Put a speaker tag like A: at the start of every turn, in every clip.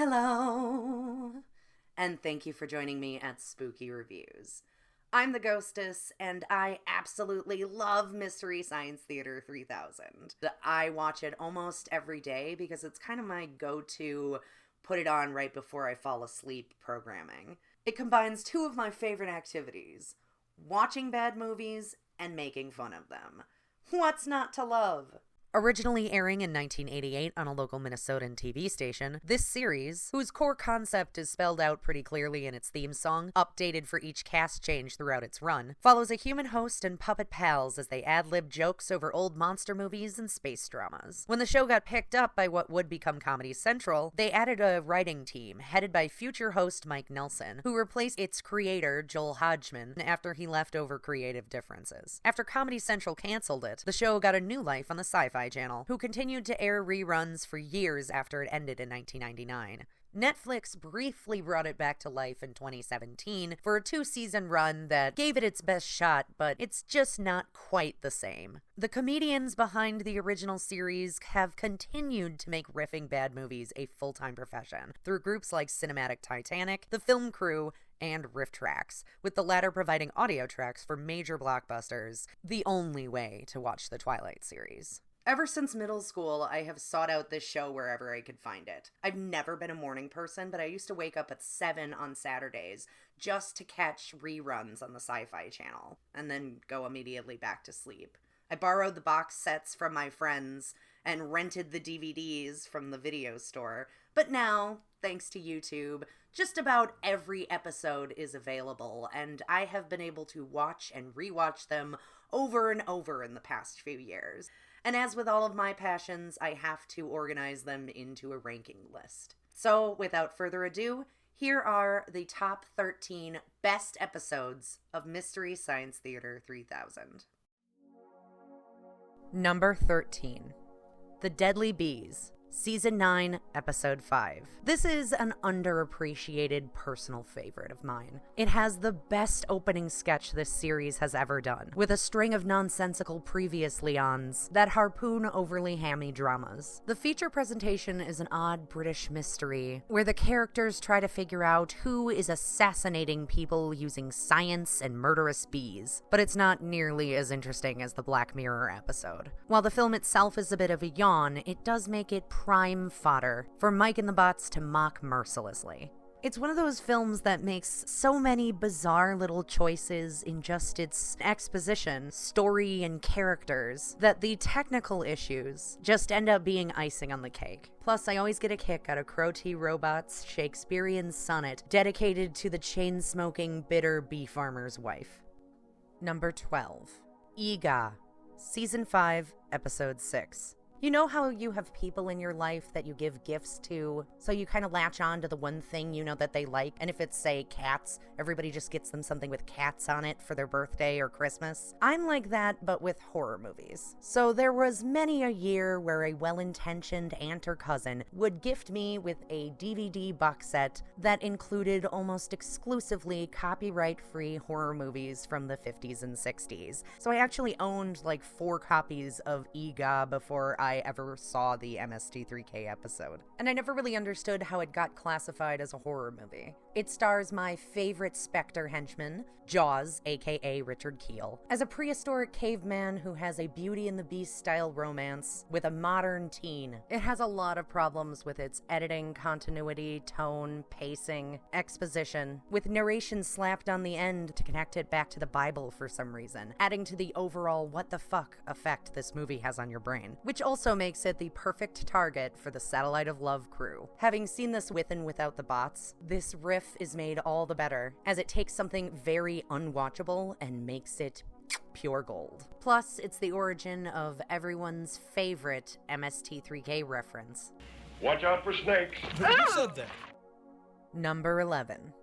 A: Hello, and thank you for joining me at Spooky Reviews. I'm the Ghostess, and I absolutely love Mystery Science Theater 3000. I watch it almost every day because it's kind of my go-to put it on right before I fall asleep programming. It combines two of my favorite activities, watching bad movies and making fun of them. What's not to love? Originally airing in 1988 on a local Minnesotan TV station, this series, whose core concept is spelled out pretty clearly in its theme song, updated for each cast change throughout its run, follows a human host and puppet pals as they ad-lib jokes over old monster movies and space dramas. When the show got picked up by what would become Comedy Central, they added a writing team, headed by future host Mike Nelson, who replaced its creator, Joel Hodgman, after he left over creative differences. After Comedy Central canceled it, the show got a new life on the Sci-Fi Channel, who continued to air reruns for years after it ended in 1999. Netflix briefly brought it back to life in 2017 for a 2-season run that gave it its best shot, but it's just not quite the same. The comedians behind the original series have continued to make riffing bad movies a full-time profession through groups like Cinematic Titanic, The Film Crew, and Riff Tracks, with the latter providing audio tracks for major blockbusters, the only way to watch the Twilight series. Ever since middle school, I have sought out this show wherever I could find it. I've never been a morning person, but I used to wake up at 7 on Saturdays just to catch reruns on the Sci-Fi Channel, and then go immediately back to sleep. I borrowed the box sets from my friends and rented the DVDs from the video store, but now, thanks to YouTube, just about every episode is available, and I have been able to watch and rewatch them over and over in the past few years. And as with all of my passions, I have to organize them into a ranking list. So, without further ado, here are the top 13 best episodes of Mystery Science Theater 3000. Number 13. The Deadly Bees. Season 9, Episode 5. This is an underappreciated personal favorite of mine. It has the best opening sketch this series has ever done, with a string of nonsensical previously ons that harpoon overly hammy dramas. The feature presentation is an odd British mystery, where the characters try to figure out who is assassinating people using science and murderous bees, but it's not nearly as interesting as the Black Mirror episode. While the film itself is a bit of a yawn, it does make it prime fodder for Mike and the Bots to mock mercilessly. It's one of those films that makes so many bizarre little choices in just its exposition, story, and characters that the technical issues just end up being icing on the cake. Plus, I always get a kick out of Crow T. Robot's Shakespearean sonnet dedicated to the chain-smoking, bitter bee farmer's wife. Number 12. Eegah. Season 5, Episode 6. You know how you have people in your life that you give gifts to, so you kind of latch on to the one thing you know that they like, and if it's, say, cats, everybody just gets them something with cats on it for their birthday or Christmas? I'm like that, but with horror movies. So there was many a year where a well-intentioned aunt or cousin would gift me with a DVD box set that included almost exclusively copyright-free horror movies from the 50s and 60s. So I actually owned like 4 copies of Eegah before I ever saw the MST3k episode. And I never really understood how it got classified as a horror movie. It stars my favorite Spectre henchman, Jaws, aka Richard Keel, as a prehistoric caveman who has a Beauty and the Beast style romance with a modern teen. It has a lot of problems with its editing, continuity, tone, pacing, exposition, with narration slapped on the end to connect it back to the Bible for some reason, adding to the overall what the fuck effect this movie has on your brain, which also makes it the perfect target for the Satellite of Love crew. Having seen this with and without the bots, this riff is made all the better, as it takes something very unwatchable and makes it pure gold. Plus, it's the origin of everyone's favorite MST3k reference.
B: Watch out for snakes.
C: Who said that?
A: Number 11.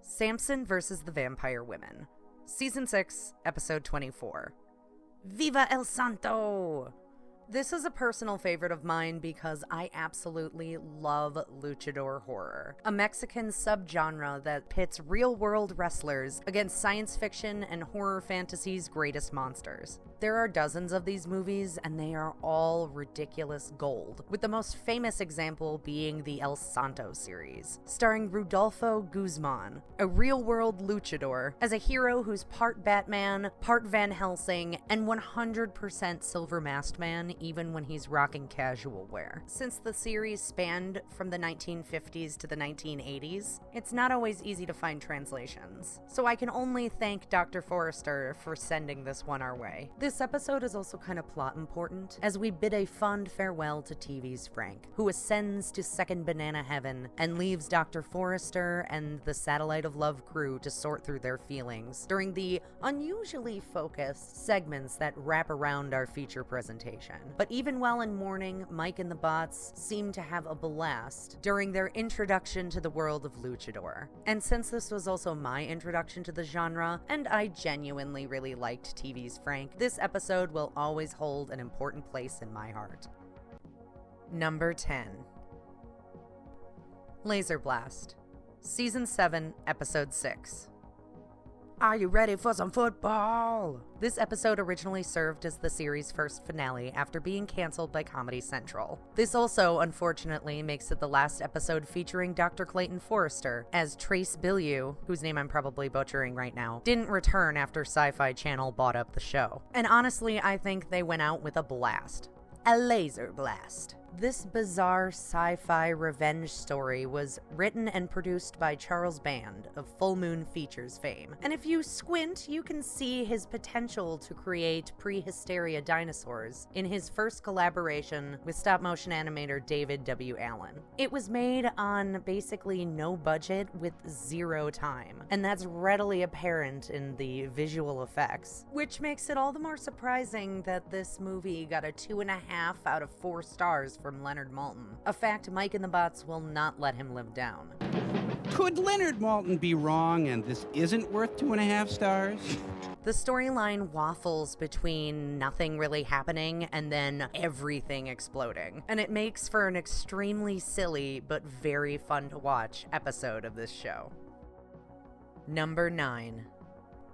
A: Samson versus the Vampire Women. Season 6, Episode 24. Viva el Santo! This is a personal favorite of mine because I absolutely love luchador horror, a Mexican subgenre that pits real-world wrestlers against science fiction and horror fantasy's greatest monsters. There are dozens of these movies, and they are all ridiculous gold, with the most famous example being the El Santo series, starring Rudolfo Guzman, a real-world luchador, as a hero who's part Batman, part Van Helsing, and 100% Silver Masked Man, even when he's rocking casual wear. Since the series spanned from the 1950s to the 1980s, it's not always easy to find translations, so I can only thank Dr. Forrester for sending this one our way. This episode is also kind of plot important, as we bid a fond farewell to TV's Frank, who ascends to second banana heaven and leaves Dr. Forrester and the Satellite of Love crew to sort through their feelings during the unusually focused segments that wrap around our feature presentation. But even while in mourning, Mike and the Bots seem to have a blast during their introduction to the world of luchador. And since this was also my introduction to the genre, and I genuinely really liked TV's Frank, this episode will always hold an important place in my heart. Number 10. Laserblast, Season 7, Episode 6. Are you ready for some football? This episode originally served as the series' first finale after being canceled by Comedy Central. This also, unfortunately, makes it the last episode featuring Dr. Clayton Forrester, as Trace Bilyeu, whose name I'm probably butchering right now, didn't return after Sci-Fi Channel bought up the show. And honestly, I think they went out with a blast. A laser blast. This bizarre sci-fi revenge story was written and produced by Charles Band of Full Moon Features fame. And if you squint, you can see his potential to create pre-hysteria dinosaurs in his first collaboration with stop-motion animator David W. Allen. It was made on basically no budget with zero time, and that's readily apparent in the visual effects, which makes it all the more surprising that this movie got a 2.5 out of 4 stars from Leonard Maltin, a fact Mike and the Bots will not let him live down.
B: Could Leonard Maltin be wrong and this isn't worth 2.5 stars?
A: The storyline waffles between nothing really happening and then everything exploding, and it makes for an extremely silly but very fun to watch episode of this show. Number 9.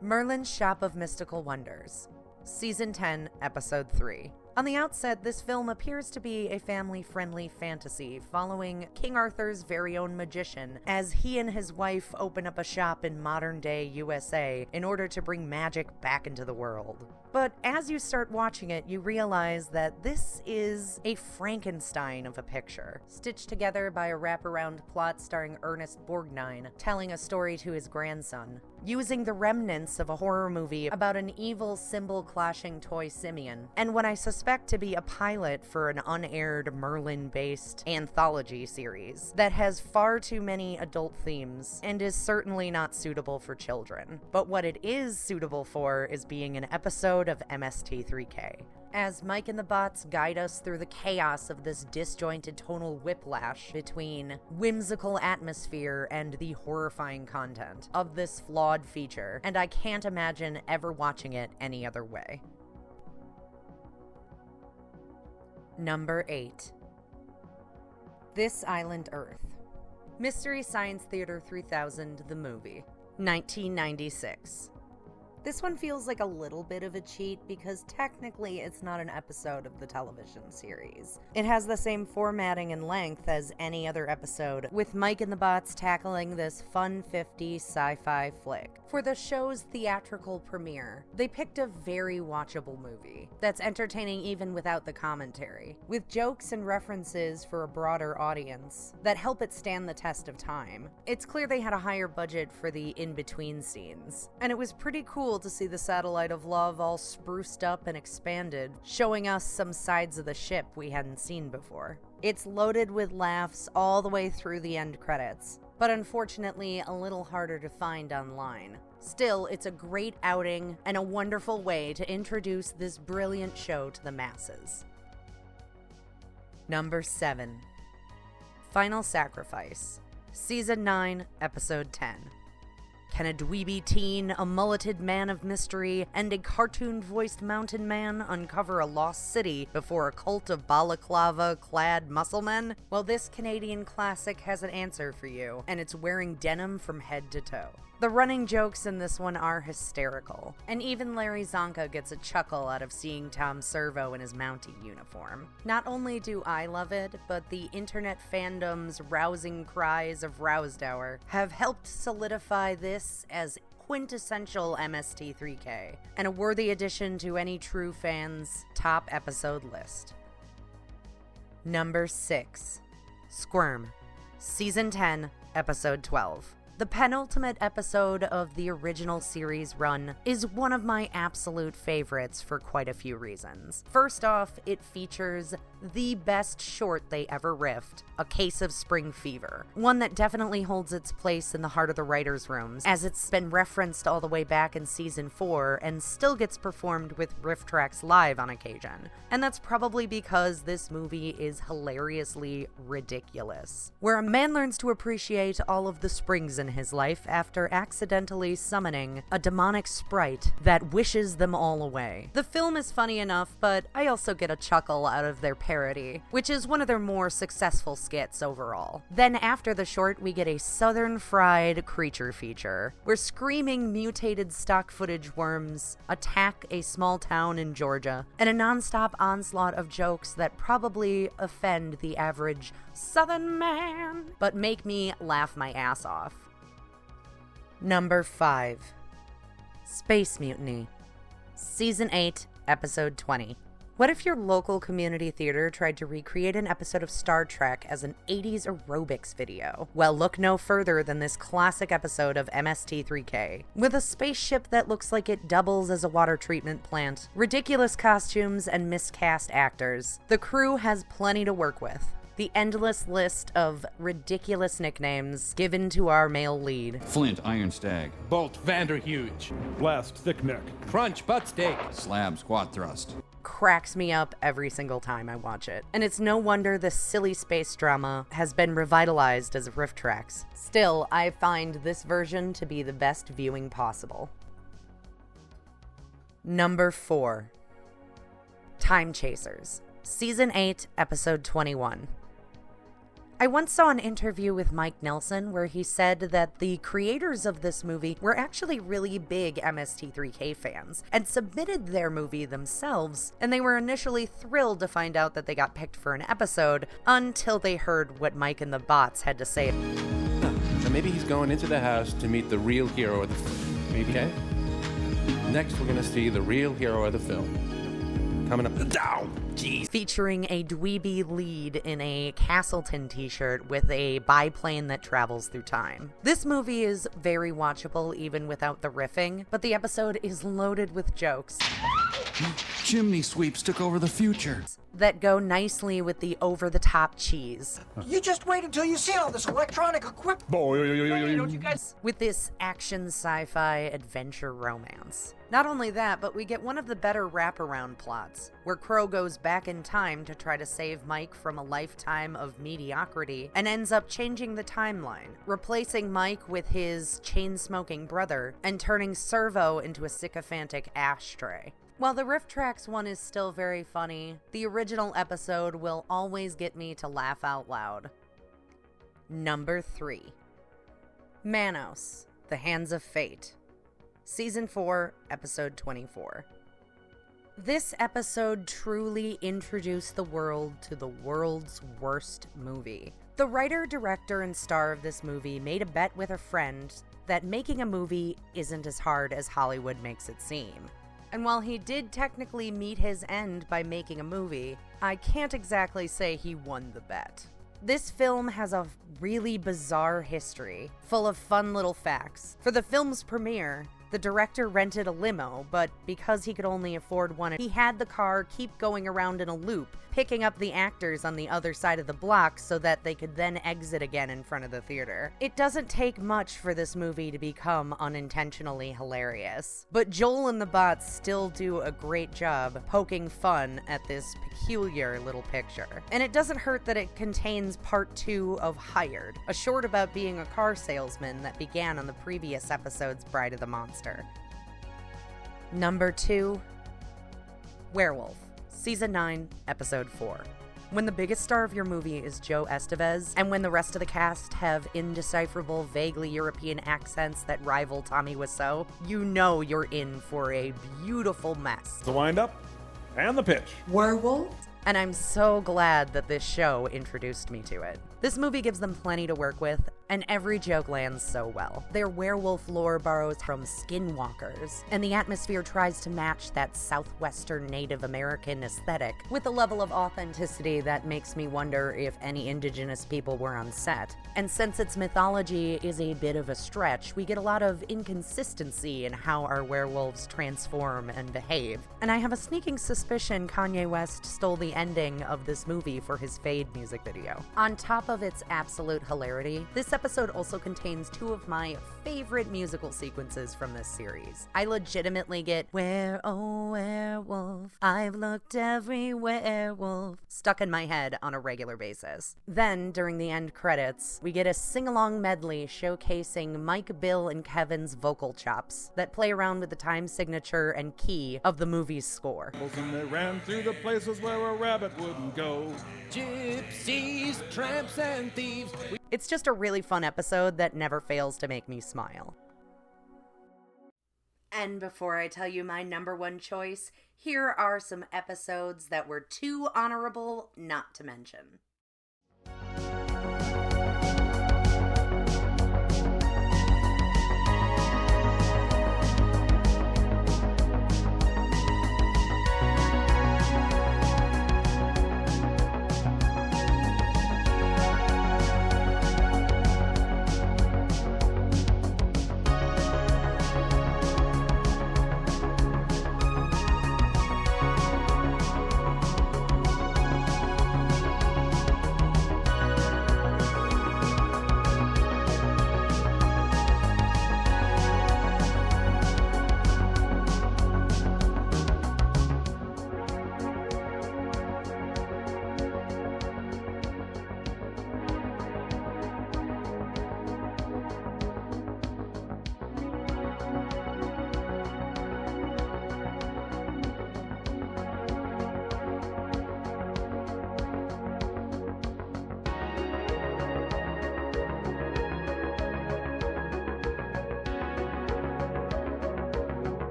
A: Merlin's Shop of Mystical Wonders, Season 10, Episode 3. On the outset, this film appears to be a family-friendly fantasy following King Arthur's very own magician as he and his wife open up a shop in modern-day USA in order to bring magic back into the world. But as you start watching it, you realize that this is a Frankenstein of a picture, stitched together by a wraparound plot starring Ernest Borgnine telling a story to his grandson, using the remnants of a horror movie about an evil symbol-clashing toy simian, and what I suspect to be a pilot for an unaired Merlin-based anthology series that has far too many adult themes and is certainly not suitable for children. But what it is suitable for is being an episode of MST3k. As Mike and the Bots guide us through the chaos of this disjointed tonal whiplash between whimsical atmosphere and the horrifying content of this flawed feature, and I can't imagine ever watching it any other way. Number 8. This Island Earth, Mystery Science Theater 3000, the movie, 1996. This one feels like a little bit of a cheat because technically it's not an episode of the television series. It has the same formatting and length as any other episode, with Mike and the Bots tackling this fun 50s sci-fi flick. For the show's theatrical premiere, they picked a very watchable movie that's entertaining even without the commentary, with jokes and references for a broader audience that help it stand the test of time. It's clear they had a higher budget for the in-between scenes, and it was pretty cool to see the Satellite of Love all spruced up and expanded, showing us some sides of the ship we hadn't seen before. It's loaded with laughs all the way through the end credits, but unfortunately a little harder to find online. Still, it's a great outing and a wonderful way to introduce this brilliant show to the masses. Number 7. Final Sacrifice, Season 9, Episode 10. Can a dweeby teen, a mulleted man of mystery, and a cartoon-voiced mountain man uncover a lost city before a cult of balaclava-clad muscle men? Well, this Canadian classic has an answer for you, and it's wearing denim from head to toe. The running jokes in this one are hysterical, and even Larry Zonka gets a chuckle out of seeing Tom Servo in his Mountie uniform. Not only do I love it, but the internet fandom's rousing cries of Rousdower have helped solidify this as quintessential MST3k, and a worthy addition to any true fan's top episode list. Number 6. Squirm, Season 10, Episode 12. The penultimate episode of the original series run is one of my absolute favorites for quite a few reasons. First off, it features the best short they ever riffed, A Case of Spring Fever. One that definitely holds its place in the heart of the writers' rooms, as it's been referenced all the way back in Season 4 and still gets performed with riff tracks live on occasion. And that's probably because this movie is hilariously ridiculous, where a man learns to appreciate all of the springs in his life after accidentally summoning a demonic sprite that wishes them all away. The film is funny enough, but I also get a chuckle out of their parody, which is one of their more successful skits overall. Then after the short, we get a southern fried creature feature, where screaming mutated stock footage worms attack a small town in Georgia, and a non-stop onslaught of jokes that probably offend the average southern man, but make me laugh my ass off. Number 5. Space Mutiny, Season 8, Episode 20. What if your local community theater tried to recreate an episode of Star Trek as an 80s aerobics video? Well, look no further than this classic episode of MST3k. With a spaceship that looks like it doubles as a water treatment plant, ridiculous costumes, and miscast actors, the crew has plenty to work with. The endless list of ridiculous nicknames given to our male lead.
C: Flint, Iron Stag.
D: Bolt, Vanderhuge.
E: Blast, Thick Neck.
D: Crunch, Butt Steak.
C: Slab, Squat Thrust.
A: Cracks me up every single time I watch it. And it's no wonder this silly space drama has been revitalized as riff tracks. Still, I find this version to be the best viewing possible. Number 4. Timechasers, Season 8, Episode 21. I once saw an interview with Mike Nelson where he said that the creators of this movie were actually really big MST3k fans and submitted their movie themselves, and they were initially thrilled to find out that they got picked for an episode until they heard what Mike and the bots had to say.
D: So maybe he's going into the house to meet the real hero of the film. Maybe. Okay? Next, we're going to see the real hero of the film. Coming up. Down! Jeez.
A: Featuring a dweeby lead in a Castleton t-shirt with a biplane that travels through time. This movie is very watchable even without the riffing, but the episode is loaded with jokes
C: Chimney sweeps took over the future.
A: that go nicely with the over-the-top cheese.
F: You just wait until you see all this electronic equipment.
E: Don't
F: you guys?
A: With this action sci-fi adventure romance. Not only that, but we get one of the better wraparound plots, where Crow goes back in time to try to save Mike from a lifetime of mediocrity and ends up changing the timeline, replacing Mike with his chain-smoking brother and turning Servo into a sycophantic ashtray. While the riff tracks one is still very funny, the original episode will always get me to laugh out loud. Number 3. Manos, The Hands of Fate, Season 4, Episode 24. This episode truly introduced the world to the world's worst movie. The writer, director, and star of this movie made a bet with a friend that making a movie isn't as hard as Hollywood makes it seem. And while he did technically meet his end by making a movie, I can't exactly say he won the bet. This film has a really bizarre history, full of fun little facts. For the film's premiere, The director rented a limo, but because he could only afford one, he had the car keep going around in a loop, picking up the actors on the other side of the block so that they could then exit again in front of the theater. It doesn't take much for this movie to become unintentionally hilarious, but Joel and the bots still do a great job poking fun at this peculiar little picture. And it doesn't hurt that it contains part 2 of Hired, a short about being a car salesman that began on the previous episode's Bride of the Monster. Number 2, Werewolf, Season 9, Episode 4. When the biggest star of your movie is Joe Estevez, and when the rest of the cast have indecipherable, vaguely European accents that rival Tommy Wiseau, you know you're in for a beautiful mess.
E: The wind-up and the pitch.
F: Werewolf?
A: And I'm so glad that this show introduced me to it. This movie gives them plenty to work with, and every joke lands so well. Their werewolf lore borrows from skinwalkers, and the atmosphere tries to match that southwestern Native American aesthetic with a level of authenticity that makes me wonder if any indigenous people were on set. And since its mythology is a bit of a stretch, we get a lot of inconsistency in how our werewolves transform and behave. And I have a sneaking suspicion Kanye West stole the ending of this movie for his Fade music video. On top of its absolute hilarity, this episode also contains 2 of my favorite musical sequences from this series. I legitimately get "Where, oh werewolf, I've looked everywhere, wolf" stuck in my head on a regular basis. Then, during the end credits, we get a sing-along medley showcasing Mike, Bill, and Kevin's vocal chops that play around with the time signature and key of the movie's score.
E: And they ran through the places where a rabbit wouldn't go.
D: Gypsies, tramps, and thieves.
A: It's just a really fun episode that never fails to make me smile. And before I tell you my number 1 choice, here are some episodes that were too honorable not to mention.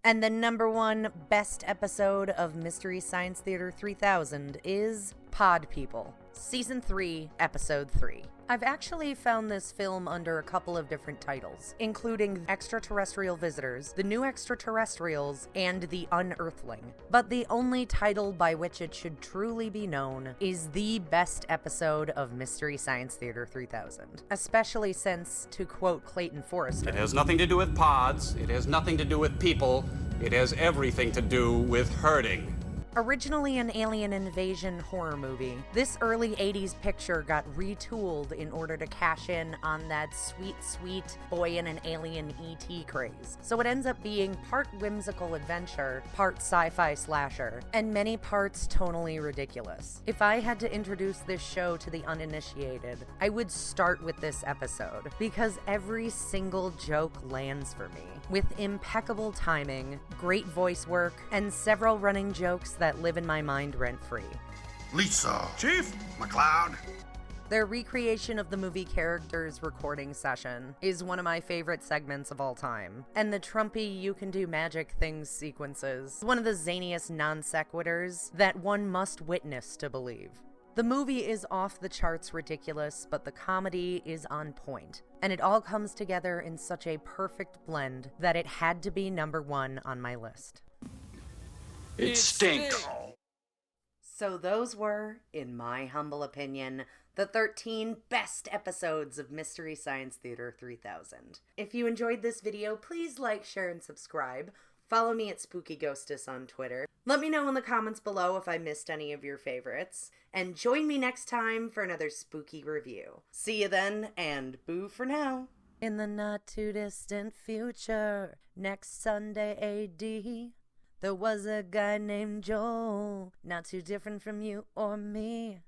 A: And the number 1 best episode of Mystery Science Theater 3000 is Pod People, Season 3, Episode 3. I've actually found this film under a couple of different titles, including Extraterrestrial Visitors, The New Extraterrestrials, and The Unearthling. But the only title by which it should truly be known is the best episode of Mystery Science Theater 3000. Especially since, to quote Clayton Forrester,
B: It has nothing to do with pods. It has nothing to do with people. It has everything to do with herding.
A: originally an alien invasion horror movie, this early 80s picture got retooled in order to cash in on that sweet, sweet boy in an alien ET craze. So it ends up being part whimsical adventure, part sci-fi slasher, and many parts tonally ridiculous. If I had to introduce this show to the uninitiated, I would start with this episode, because every single joke lands for me, with impeccable timing, great voice work, and several running jokes that live in my mind rent-free.
G: Lisa. Chief. McLeod.
A: Their recreation of the movie characters' recording session is one of my favorite segments of all time. And the Trumpy you can do magic things sequences, one of the zaniest non sequiturs that one must witness to believe. The movie is off the charts ridiculous, but the comedy is on point. And it all comes together in such a perfect blend that it had to be number one on my list.
B: It stinks.
A: So those were, in my humble opinion, the 13 best episodes of Mystery Science Theater 3000. If you enjoyed this video, please like, share, and subscribe. Follow me at Spooky Ghostess on Twitter. Let me know in the comments below if I missed any of your favorites. And join me next time for another spooky review. See you then, and boo for now. In the not too distant future, next Sunday AD, there was a guy named Joel, not too different from you or me.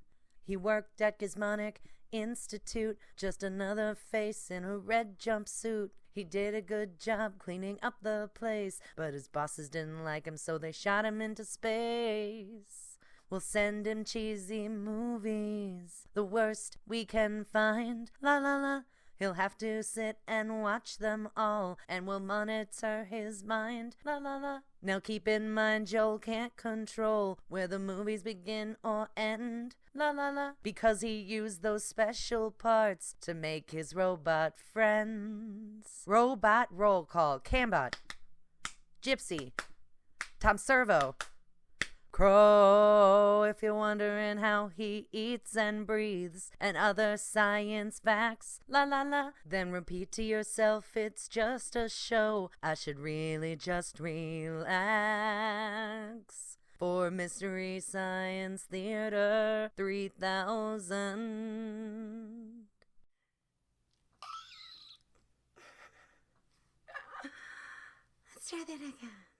A: He worked at Gizmonic Institute, just another face in a red jumpsuit. He did a good job cleaning up the place, but his bosses didn't like him, so they shot him into space. We'll send him cheesy movies, the worst we can find, la la la. He'll have to sit and watch them all, and we'll monitor his mind, la la la. Now keep in mind Joel can't control where the movies begin or end, la la la, because he used those special parts to make his robot friends. Robot roll call. Cambot, Gypsy, Tom Servo, Crow, if you're wondering how he eats and breathes, and other science facts, la la la, then repeat to yourself, it's just a show, I should really just relax. For Mystery Science Theater 3000. Let's try that again.